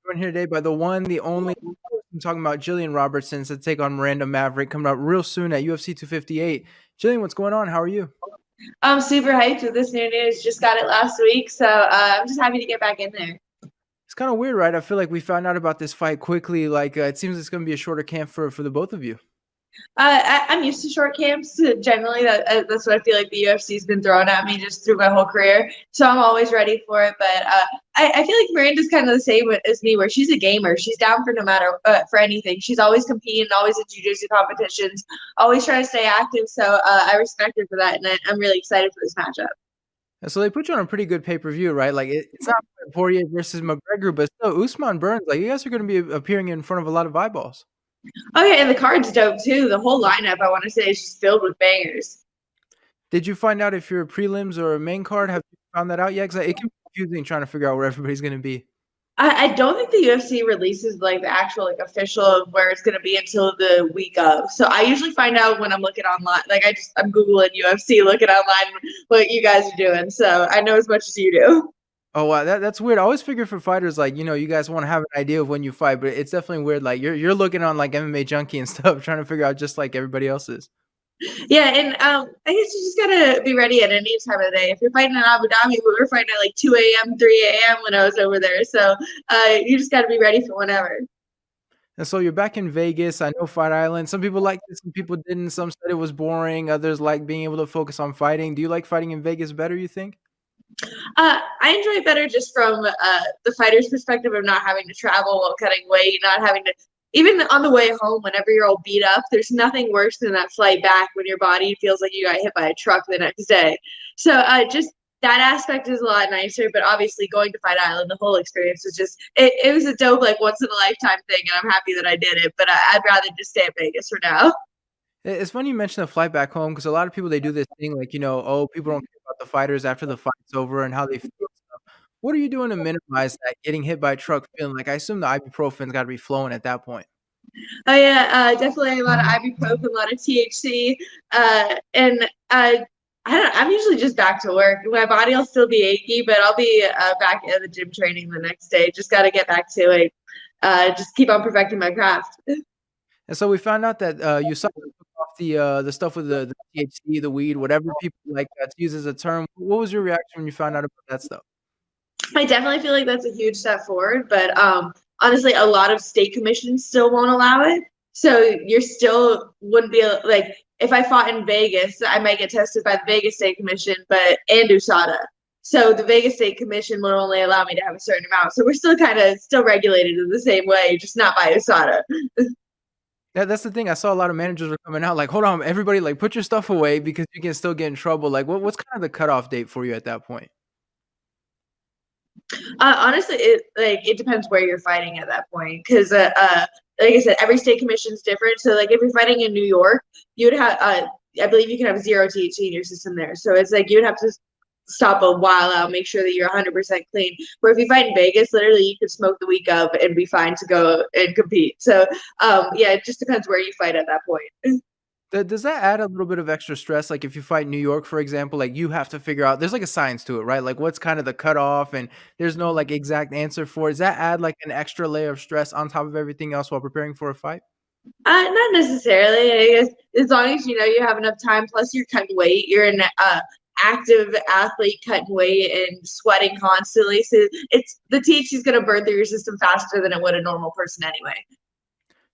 joined here today by the one, the only. I'm talking about Gillian Robertson to take on Miranda Maverick coming up real soon at UFC 258. Gillian, what's going on? How are you? I'm super hyped with this new news. Just got it last week, so I'm just happy to get back in there. It's kind of weird, right? I feel like we found out about this fight quickly. Like it seems it's going to be a shorter camp for the both of you. I'm used to short camps. Generally, that's what I feel like the UFC's been throwing at me just through my whole career. So I'm always ready for it. But I feel like Miranda's kind of the same as me, where she's a gamer. She's down for no matter for anything. She's always competing, always in jiu-jitsu competitions, always trying to stay active. So I respect her for that, and I'm really excited for this matchup. And so they put you on a pretty good pay-per-view, right? Like it's not Poirier versus McGregor, but still Usman Burns. Like you guys are going to be appearing in front of a lot of eyeballs. Oh yeah, and the card's dope too. The whole lineup, I want to say, is just filled with bangers. Did you find out if you're prelims or a main card? Have you found that out yet? Because it can be confusing trying to figure out where everybody's going to be. I don't think the UFC releases like the actual like official of where it's gonna be until the week of. So I usually find out when I'm looking online. Like I'm Googling UFC, looking online what you guys are doing. So I know as much as you do. Oh, wow, that's weird. I always figure for fighters, like, you guys wanna have an idea of when you fight, but it's definitely weird, like, you're looking on, like, MMA Junkie and stuff, trying to figure out just like everybody else is. Yeah, and I guess you just gotta be ready at any time of the day. If you're fighting in Abu Dhabi, we were fighting at like 2 a.m., 3 a.m. when I was over there. So you just gotta be ready for whenever. And so you're back in Vegas, I know Fight Island, some people liked it, some people didn't, some said it was boring, others like being able to focus on fighting. Do you like fighting in Vegas better, you think? I enjoy it better just from the fighter's perspective of not having to travel while cutting weight, not having to even on the way home whenever you're all beat up. There's nothing worse than that flight back when your body feels like you got hit by a truck the next day. So just that aspect is a lot nicer. But obviously, going to Fight Island, the whole experience was just it was a dope like once in a lifetime thing, and I'm happy that I did it. But I'd rather just stay at Vegas for now. It's funny you mentioned the flight back home because a lot of people, they do this thing like, oh, people don't care about the fighters after the fight's over and how they feel and stuff. What are you doing to minimize that getting hit by a truck feeling? Like, I assume the ibuprofen's gotta be flowing at that point. Oh yeah, definitely a lot of ibuprofen, a lot of THC, and I don't. I'm usually just back to work. My body will still be achy, but I'll be back at the gym training the next day. Just got to get back to it. Just keep on perfecting my craft. And so we found out that, you took off the stuff with the THC, the weed, whatever people like, to use as a term. What was your reaction when you found out about that stuff? I definitely feel like that's a huge step forward, but honestly, a lot of state commissions still won't allow it. So you're still wouldn't be like if I fought in Vegas, I might get tested by the Vegas State Commission, but and USADA. So the Vegas State Commission will only allow me to have a certain amount. So we're still kind of still regulated in the same way, just not by USADA. That's the thing. I saw a lot of managers were coming out like, "Hold on, everybody, like, put your stuff away because you can still get in trouble." Like, what's kind of the cutoff date for you at that point? Honestly, it depends where you're fighting at that point, because like I said, every state commission is different. So like if you're fighting in New York, you would have I believe you can have zero THC in your system there. So it's like you would have to stop a while out, make sure that you're 100% clean. Where if you fight in Vegas, literally you could smoke the week of and be fine to go and compete. So yeah, it just depends where you fight at that point. Does that add a little bit of extra stress? Like, if you fight New York, for example, like, you have to figure out there's, like, a science to it, right? Like, what's kind of the cutoff, and there's no, like, exact answer for it. Does that add, like, an extra layer of stress on top of everything else while preparing for a fight? Not necessarily. I guess as long as you know you have enough time. Plus, you're cutting weight. You're an active athlete cutting weight and sweating constantly. So it's the THC is going to burn through your system faster than it would a normal person anyway.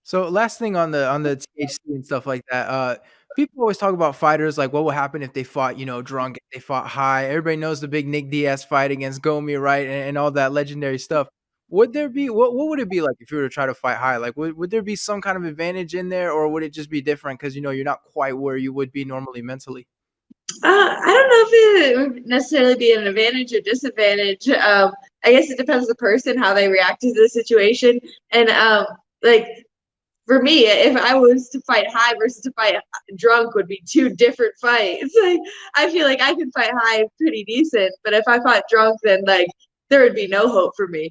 So last thing on the THC and stuff like that, people always talk about fighters, like, what will happen if they fought, drunk, if they fought high. Everybody knows the big Nick Diaz fight against Gomi, right, and all that legendary stuff. Would there be what would it be like if you were to try to fight high? Like, would there be some kind of advantage in there, or would it just be different because, you're not quite where you would be normally mentally? I don't know if it would necessarily be an advantage or disadvantage. I guess it depends on the person, how they react to the situation. And like for me, if I was to fight high versus to fight drunk would be two different fights. Like I feel like I can fight high pretty decent, but if I fought drunk, then like there would be no hope for me.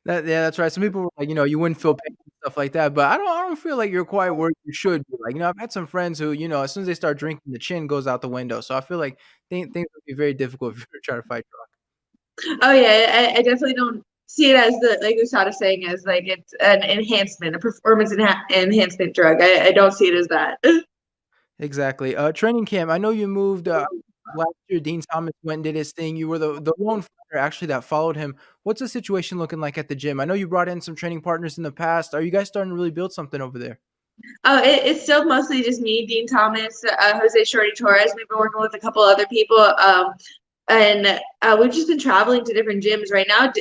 Yeah, that's right. Some people were like, you wouldn't feel pain and stuff like that, but I don't feel like you're quite where you should be. Like, I've had some friends who, as soon as they start drinking, the chin goes out the window. So I feel like things would be very difficult if you were trying to fight drunk. Oh yeah, I definitely don't see it as the like Usada saying as like it's an enhancement, a performance enhancement drug. I don't see it as that. Exactly. Training camp, I know you moved, last year, Dean Thomas went and did his thing. You were the lone fighter actually that followed him. What's the situation looking like at the gym? I know you brought in some training partners in the past. Are you guys starting to really build something over there? Oh, it's still mostly just me, Dean Thomas, Jose Shorty Torres. We've been working with a couple other people, and we've just been traveling to different gyms. Right now,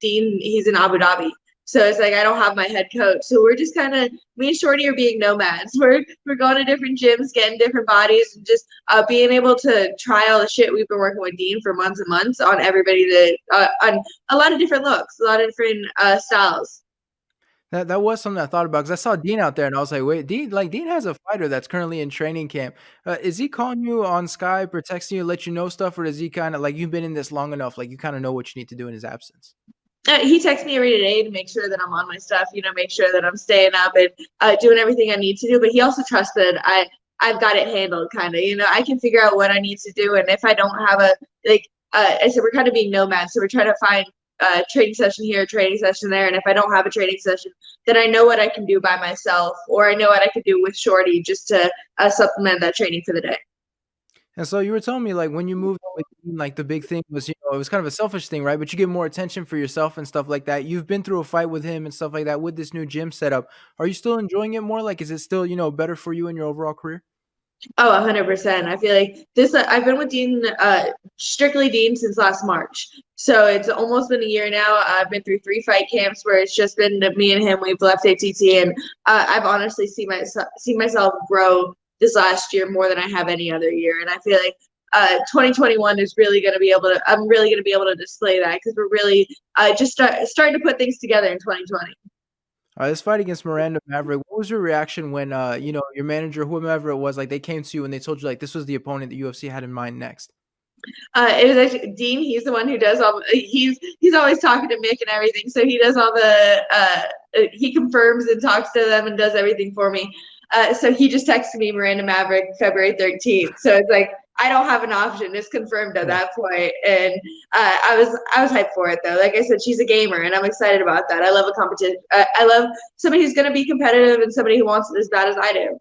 Dean, he's in Abu Dhabi, so it's like I don't have my head coach. So we're just kind of me and Shorty are being nomads. We're going to different gyms, getting different bodies, and just being able to try all the shit. We've been working with Dean for months and months on everybody that on a lot of different looks, a lot of different styles. That was something I thought about because I saw Dean out there and I was like, "Wait, Dean has a fighter that's currently in training camp. Is he calling you on Skype or texting you to let you know stuff, or does he kinda like, you've been in this long enough, like, you kinda know what you need to do in his absence?" He texts me every day to make sure that I'm on my stuff, make sure that I'm staying up and doing everything I need to do. But he also trusts that I've got it handled, kind of. I can figure out what I need to do, and if I don't have a like, I said we're kind of being nomads, so we're trying to find a training session here, a training session there, and if I don't have a training session, then I know what I can do by myself, or I know what I can do with Shorty just to supplement that training for the day. And so you were telling me, like, when you moved with Dean, like, the big thing was, it was kind of a selfish thing, right? But you get more attention for yourself and stuff like that. You've been through a fight with him and stuff like that with this new gym setup. Are you still enjoying it more? Like, is it still, better for you in your overall career? Oh, 100%. I feel like this. I've been with Dean, strictly Dean, since last March. So it's almost been a year now. I've been through 3 fight camps where it's just been me and him. We've left ATT, and I've honestly seen myself grow this last year more than I have any other year. And I feel like 2021 is really going to be able to. I'm really going to be able to display that because we're really starting to put things together in 2020. This fight against Miranda Maverick, what was your reaction when, your manager, whomever it was, like, they came to you and they told you, like, this was the opponent the UFC had in mind next? It was actually Dean. He's the one who does all. He's always talking to Mick and everything. So he does all the. He confirms and talks to them and does everything for me. So he just texted me Miranda Maverick February 13th. So it's like I don't have an option. It's confirmed at Yeah. that point, and I was hyped for it though. Like I said, she's a gamer, and I'm excited about that. I love a competition. I love somebody who's going to be competitive and somebody who wants it as bad as I do.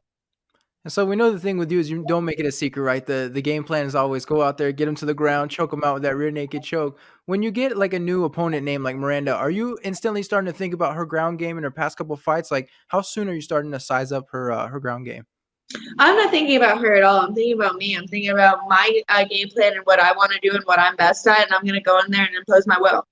And so we know the thing with you is you don't make it a secret, right? The game plan is always go out there, get him to the ground, choke him out with that rear naked choke. When you get like a new opponent named like Miranda, are you instantly starting to think about her ground game in her past couple fights? Like how soon are you starting to size up her ground game? I'm not thinking about her at all. I'm thinking about me. I'm thinking about my game plan and what I want to do and what I'm best at, and I'm going to go in there and impose my will.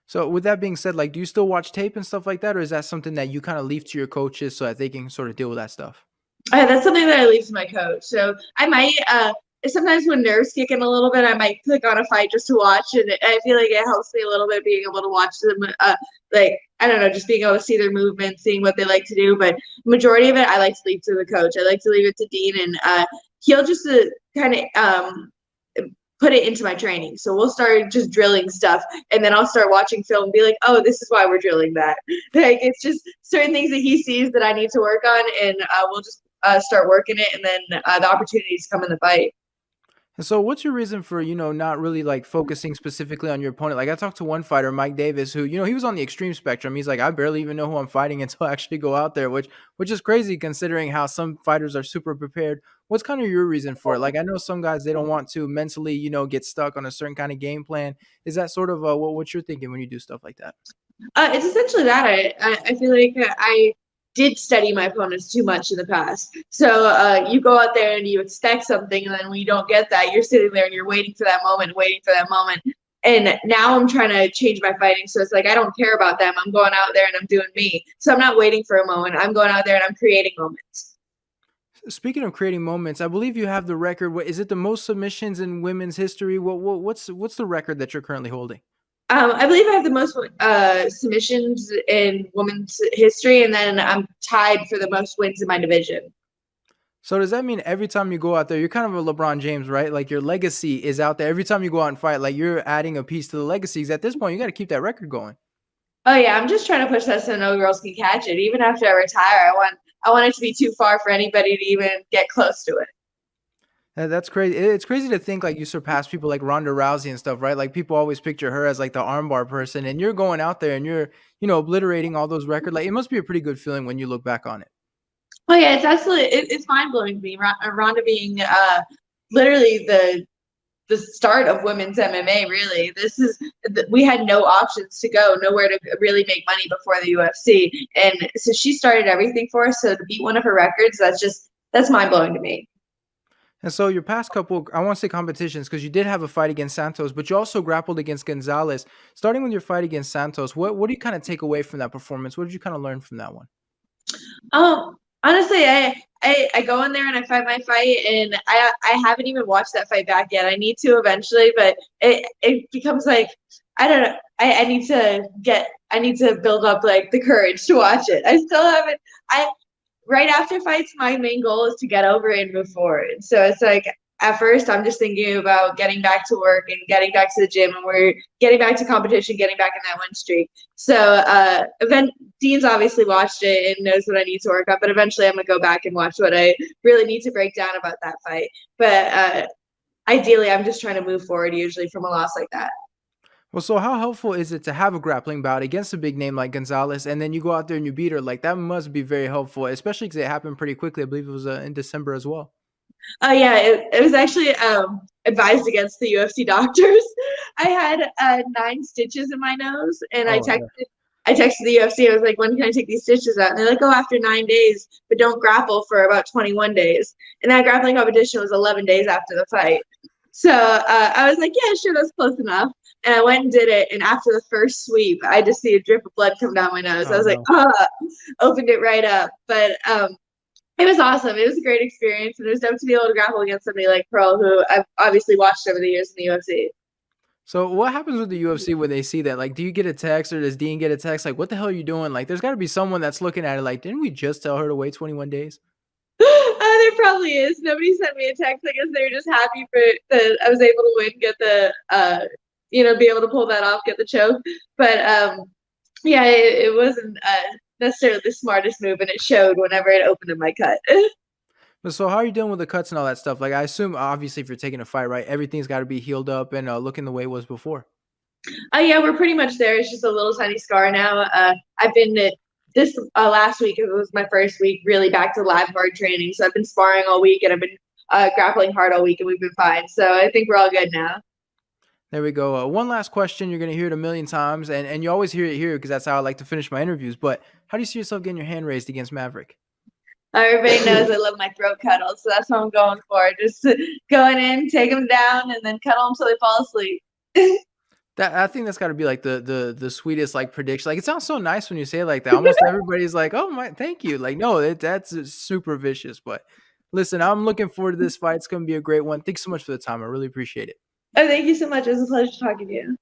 So with that being said, like do you still watch tape and stuff like that, or is that something that you kind of leave to your coaches so that they can sort of deal with that stuff? That's something that I leave to my coach. So I might, sometimes when nerves kick in a little bit, I might click on a fight just to watch, and I feel like it helps me a little bit being able to watch them. Like I don't know, just being able to see their movements, seeing what they like to do. But majority of it, I like to leave to the coach. I like to leave it to Dean, and he'll just kind of put it into my training. So we'll start just drilling stuff, and then I'll start watching film and be like, oh, this is why we're drilling that. Like it's just certain things that he sees that I need to work on, and we'll just start working it, and then the opportunities come in the fight. And so what's your reason for, not really like focusing specifically on your opponent? Like I talked to one fighter, Mike Davis, who, he was on the extreme spectrum. He's like, I barely even know who I'm fighting until I actually go out there, which is crazy considering how some fighters are super prepared. What's kind of your reason for it? Like I know some guys they don't want to mentally, get stuck on a certain kind of game plan. Is that sort of what you're thinking when you do stuff like that? It's essentially that I feel like I did study my opponents too much in the past. So you go out there and you expect something, and then when you don't get that, you're sitting there and you're waiting for that moment, waiting for that moment. And now I'm trying to change my fighting, so it's like I don't care about them. I'm going out there and I'm doing me. So I'm not waiting for a moment. I'm going out there and I'm creating moments. Speaking of creating moments, I believe you have the record. What is it? The most submissions in women's history? What's the record that you're currently holding? I believe I have the most submissions in women's history, and then I'm tied for the most wins in my division. So does that mean every time you go out there, you're kind of a LeBron James, right? Like your legacy is out there. Every time you go out and fight, like you're adding a piece to the legacy. 'Cause at this point, you got to keep that record going. Oh yeah, I'm just trying to push that so no girls can catch it. Even after I retire, I want it to be too far for anybody to even get close to it. That's crazy. It's crazy to think like you surpass people like Ronda Rousey and stuff, right? Like people always picture her as like the armbar person, and you're going out there and you're, obliterating all those records. Like it must be a pretty good feeling when you look back on it. Oh yeah, it's absolutely it's mind blowing to me. Ronda being literally the start of women's MMA. Really, we had no options to go, nowhere to really make money before the UFC, and so she started everything for us. So to beat one of her records, that's mind blowing to me. And so your past couple, I want to say competitions, because you did have a fight against Santos, but you also grappled against Gonzalez. Starting with your fight against Santos, what do you kind of take away from that performance? What did you kind of learn from that one? Honestly, I go in there and I fight my fight, and I haven't even watched that fight back yet. I need to eventually, but it becomes like I don't know. I need to build up like the courage to watch it. I still haven't. I Right after fights, my main goal is to get over it and move forward. So it's like at first I'm just thinking about getting back to work and getting back to the gym, and we're getting back to competition, getting back in that win streak. So event Dean's obviously watched it and knows what I need to work on, but eventually I'm gonna go back and watch what I really need to break down about that fight. But ideally I'm just trying to move forward usually from a loss like that. Well, so how helpful is it to have a grappling bout against a big name like Gonzalez, and then you go out there and you beat her? Like that must be very helpful, especially because it happened pretty quickly. I believe it was in December as well. Oh yeah, it was actually advised against the UFC doctors. I had 9 stitches in my nose, and Oh, yeah. I texted the UFC. I was like, "When can I take these stitches out?" And they're like, "Oh, after 9 days, but don't grapple for about 21 days." And that grappling competition was 11 days after the fight. So I was like, "Yeah, sure, that's close enough." And I went and did it. And after the first sweep, I just see a drip of blood come down my nose. I Oh was like, no. "Ah!" Opened it right up. But it was awesome. It was a great experience, and it was dope to be able to grapple against somebody like Pearl, who I've obviously watched over the years in the UFC. So what happens with the UFC when they see that? Like, do you get a text or does Dean get a text? Like, what the hell are you doing? Like, there's got to be someone that's looking at it. Like, didn't we just tell her to wait 21 days? There probably is. Nobody sent me a text. I guess they were just happy for that I was able to win, get the be able to pull that off, get the choke. But yeah, it wasn't necessarily the smartest move, and it showed whenever it opened in my cut. But so how are you dealing with the cuts and all that stuff? Like, I assume obviously if you're taking a fight, right, everything's got to be healed up and looking the way it was before. Yeah, we're pretty much there. It's just a little tiny scar now. I've been this last week. It was my first week really back to live hard training. So I've been sparring all week, and I've been grappling hard all week, and we've been fine. So I think we're all good now. There we go. One last question. You're going to hear it a million times, and you always hear it here because that's how I like to finish my interviews. But how do you see yourself getting your hand raised against Maverick? Everybody knows I love my throat cuddles, so that's what I'm going for. Just going in, take them down, and then cuddle them till they fall asleep. That I think that's got to be like the sweetest like prediction. Like it sounds so nice when you say it like that. Almost everybody's like, "Oh my, thank you." Like no, that's super vicious. But listen, I'm looking forward to this fight. It's going to be a great one. Thanks so much for the time. I really appreciate it. Oh, thank you so much. It was a pleasure talking to you.